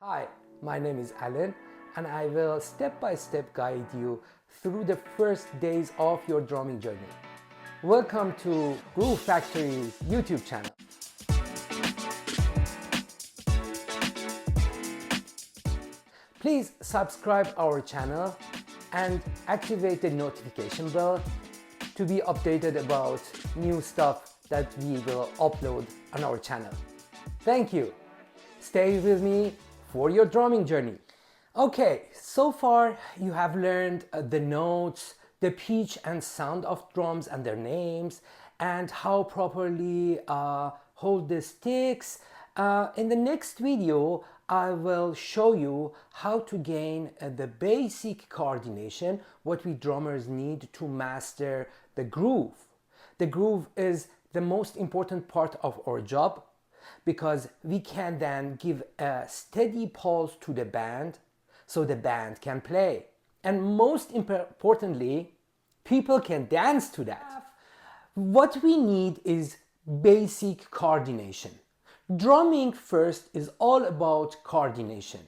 Hi, my name is Alan and I will step by step guide you through the first days of your drumming journey. Welcome to Groove Factory's YouTube channel. Please subscribe our channel and activate the notification bell to be updated about new stuff that we will upload on our channel. Thank you. Stay with me for your drumming journey. Okay, so far you have learned the notes, the pitch and sound of drums and their names, and how properly hold the sticks. In the next video, I will show you how to gain the basic coordination, what we drummers need to master the groove. The groove is the most important part of our job because we can then give a steady pulse to the band so the band can play. And most importantly, people can dance to that. What we need is basic coordination. Drumming first is all about coordination.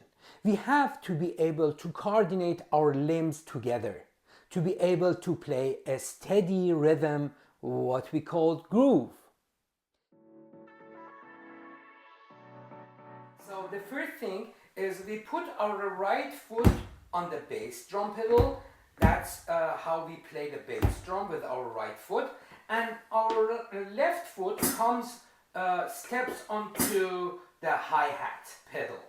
We have to be able to coordinate our limbs together to be able to play a steady rhythm, what we call groove. So the first thing is we put our right foot on the bass drum pedal. That's how we play the bass drum, with our right foot, and our left foot steps onto the hi-hat pedal,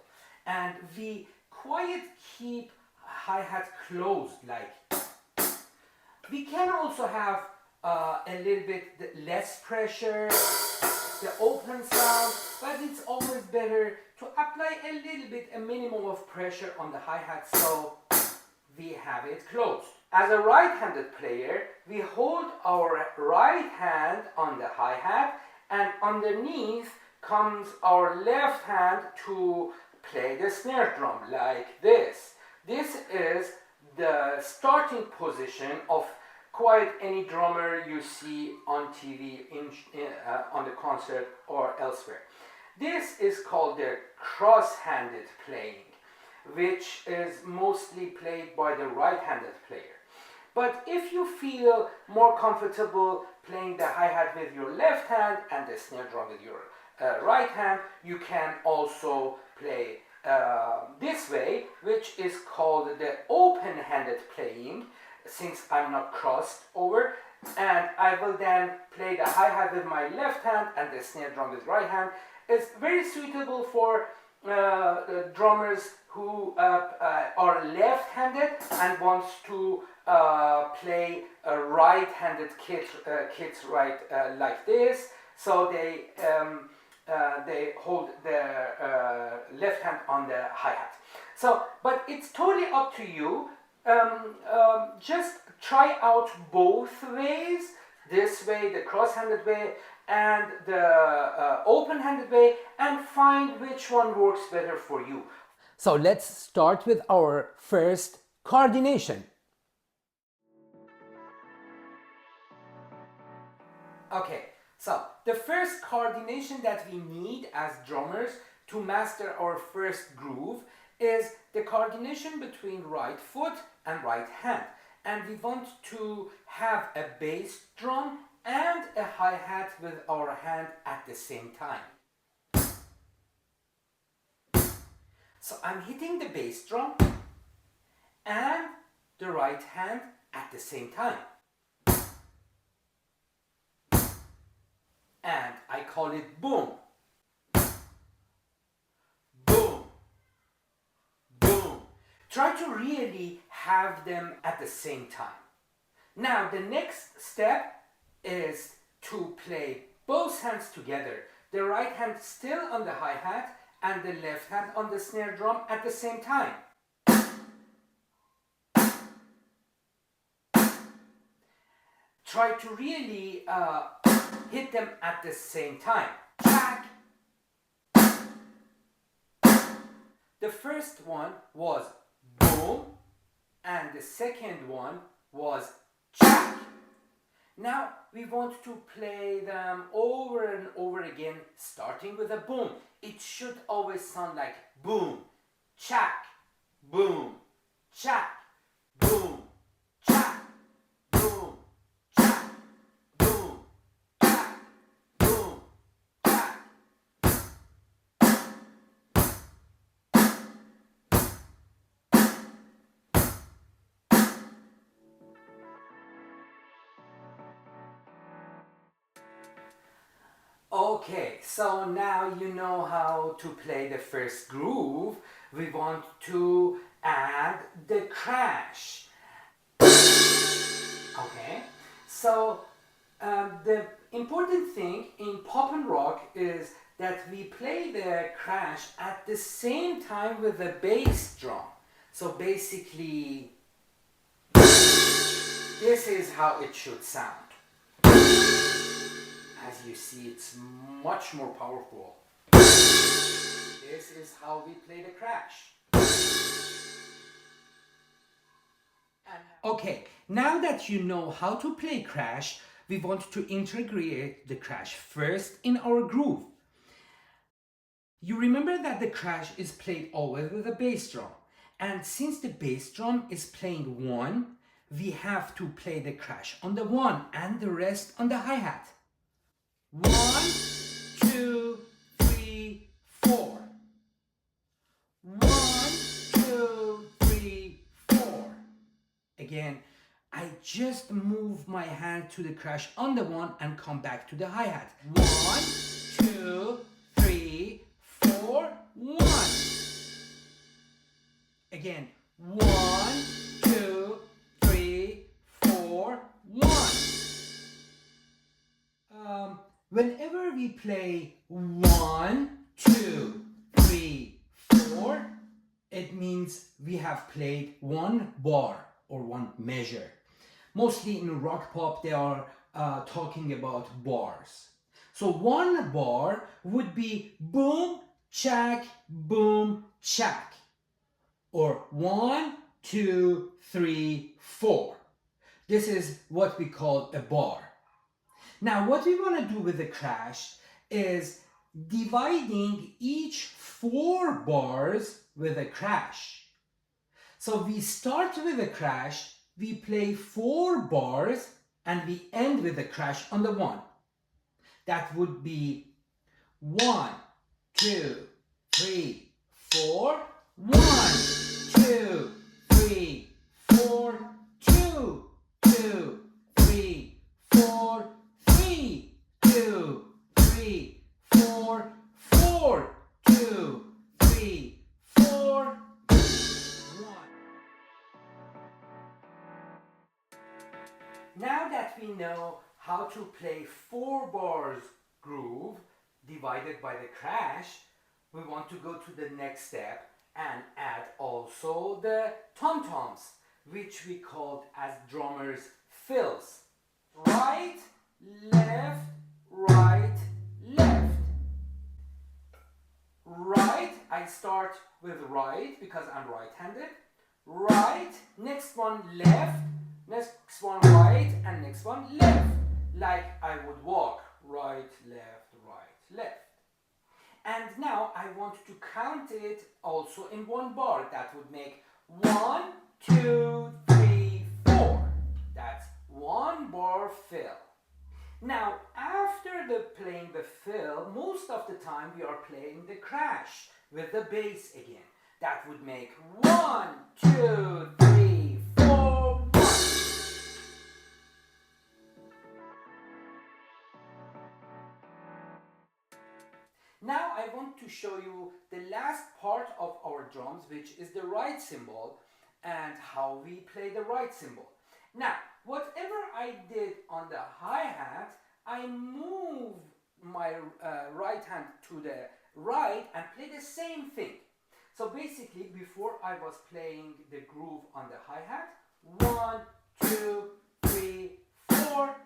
and we quiet keep hi-hat closed. Like, we can also have a little bit less pressure, the open sound, but it's always better to apply a little bit, a minimum of pressure on the hi-hat so we have it closed. As a right-handed player, we hold our right hand on the hi-hat, and underneath comes our left hand to play the snare drum like this. This is the starting position of quite any drummer you see on TV, on the concert or elsewhere. This is called the cross-handed playing, which is mostly played by the right-handed player. But if you feel more comfortable playing the hi-hat with your left hand and the snare drum with your right hand, you can also play this way, which is called the open-handed playing, since I'm not crossed over, and I will then play the hi-hat with my left hand and the snare drum with right hand. It's very suitable for drummers who are left-handed and wants to play a right-handed kits right like this. So they hold their left hand on the hi-hat. So, but it's totally up to you. Just try out both ways, this way, the cross-handed way, and the open-handed way, and find which one works better for you. So let's start with our first coordination. Okay, so the first coordination that we need as drummers to master our first groove is the coordination between right foot and right hand. And we want to have a bass drum and a hi-hat with our hand at the same time. So I'm hitting the bass drum and the right hand at the same time. And I call it boom. Boom. Boom. Try to really have them at the same time. Now the next step is to play both hands together. The right hand still on the hi-hat and the left hand on the snare drum at the same time. Try to really hit them at the same time. Jack. The first one was boom, and the second one was jack. Now we want to play them over and over again, starting with a boom. It should always sound like boom, Okay, so now you know how to play the first groove. We want to add the crash. Okay, so the important thing in pop and rock is that we play the crash at the same time with the bass drum. So basically, this is how it should sound. As you see, it's much more powerful. This is how we play the crash. Okay, now that you know how to play crash, we want to integrate the crash first in our groove. You remember that the crash is played always with a bass drum. And since the bass drum is playing 1, we have to play the crash on the 1 and the rest on the hi-hat. 1, 2, 3, 4. 1, 2, 3, 4. Again, I just move my hand to the crash on the 1 and come back to the hi-hat. 1, 2, 3, 4, 1. Again, 1, 2, 3, 4, 1. Whenever we play 1, 2, 3, 4, it means we have played 1 bar or 1 measure. Mostly in rock pop they are talking about bars. So 1 bar would be boom, chak, boom, chak. Or 1, 2, 3, 4. This is what we call a bar. Now what we want to do with the crash is dividing each 4 bars with a crash. So we start with a crash, we play 4 bars, and we end with a crash on the 1. That would be 1, 2, 3, 4, 1, 2, 3, 4, 2, 2, 3, 4, 3, 2, 3, 4, 4, 2, 3, 4, 1. Now that we know how to play 4 bars groove divided by the crash, we want to go to the next step and add also the tom-toms, which we called as drummers fills. Right, left, right, left. Right, I start with right because I'm right-handed. Right, next one left, next one right, and next one left. Like I would walk, right, left. And now I want to count it also in 1 bar. That would make 1, 2, 3, 4. That's 1 bar fill. Now, after playing the fill, most of the time we are playing the crash with the bass again. That would make 1, 2, 3, 4, 1. Now I want to show you the last part of our drums, which is the right cymbal and how we play the right cymbal. Now, whatever I did on the hi-hat, I move my right hand to the right and play the same thing. So basically, before I was playing the groove on the hi-hat, 1, 2, 3, 4.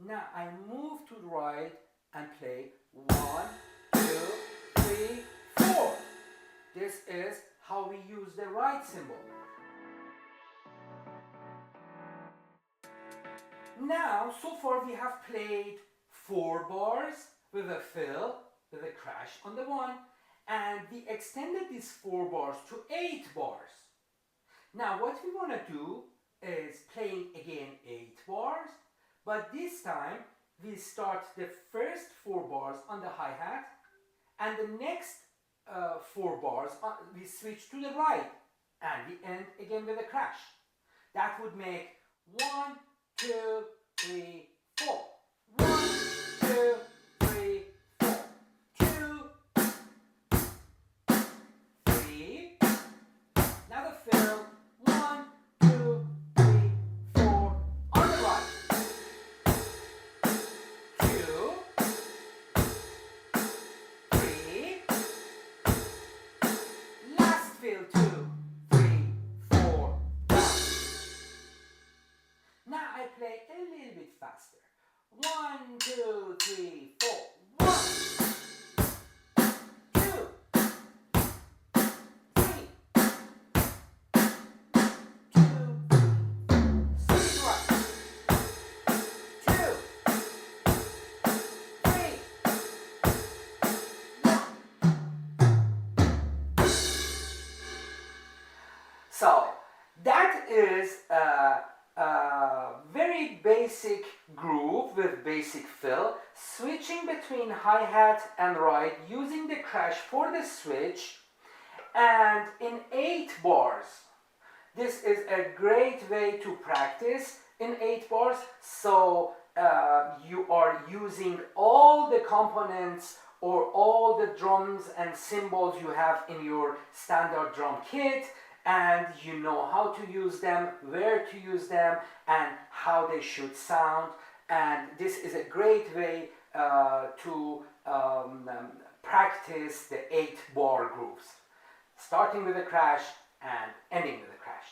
Now I move to the right and play 1, 2, 3, 4. This is how we use the right cymbal. Now, so far we have played 4 bars with a fill, with a crash on the 1, and we extended these 4 bars to 8 bars. Now what we want to do is playing again 8 bars, but this time we start the first 4 bars on the hi-hat, and the next 4 bars we switch to the right, and we end again with a crash. That would make 1, 2, 3, 4. 1, 2, 3, 4. 1, 2, 3, 4. 1, 2, 3. 2, 3. Right. 2, 3. 1. So that is a very basic groove with basic fill, switching between hi-hat and ride using the crash for the switch, and in 8 bars. This is a great way to practice in 8 bars, so you are using all the components or all the drums and cymbals you have in your standard drum kit, and you know how to use them, where to use them, and how they should sound. And this is a great way to practice the 8 bar grooves, starting with a crash and ending with a crash.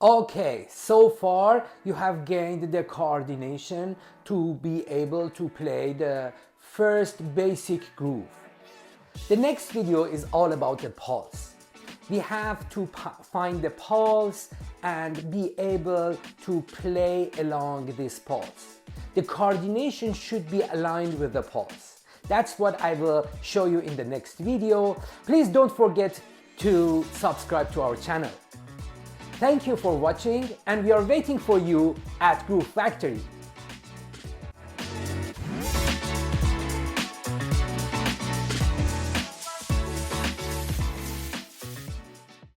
Okay, so far you have gained the coordination to be able to play the first basic groove. The next video is all about the pulse. We have to find the pulse and be able to play along this pulse. The coordination should be aligned with the pulse. That's what I will show you in the next video. Please don't forget to subscribe to our channel. Thank you for watching, and we are waiting for you at Groove Factory.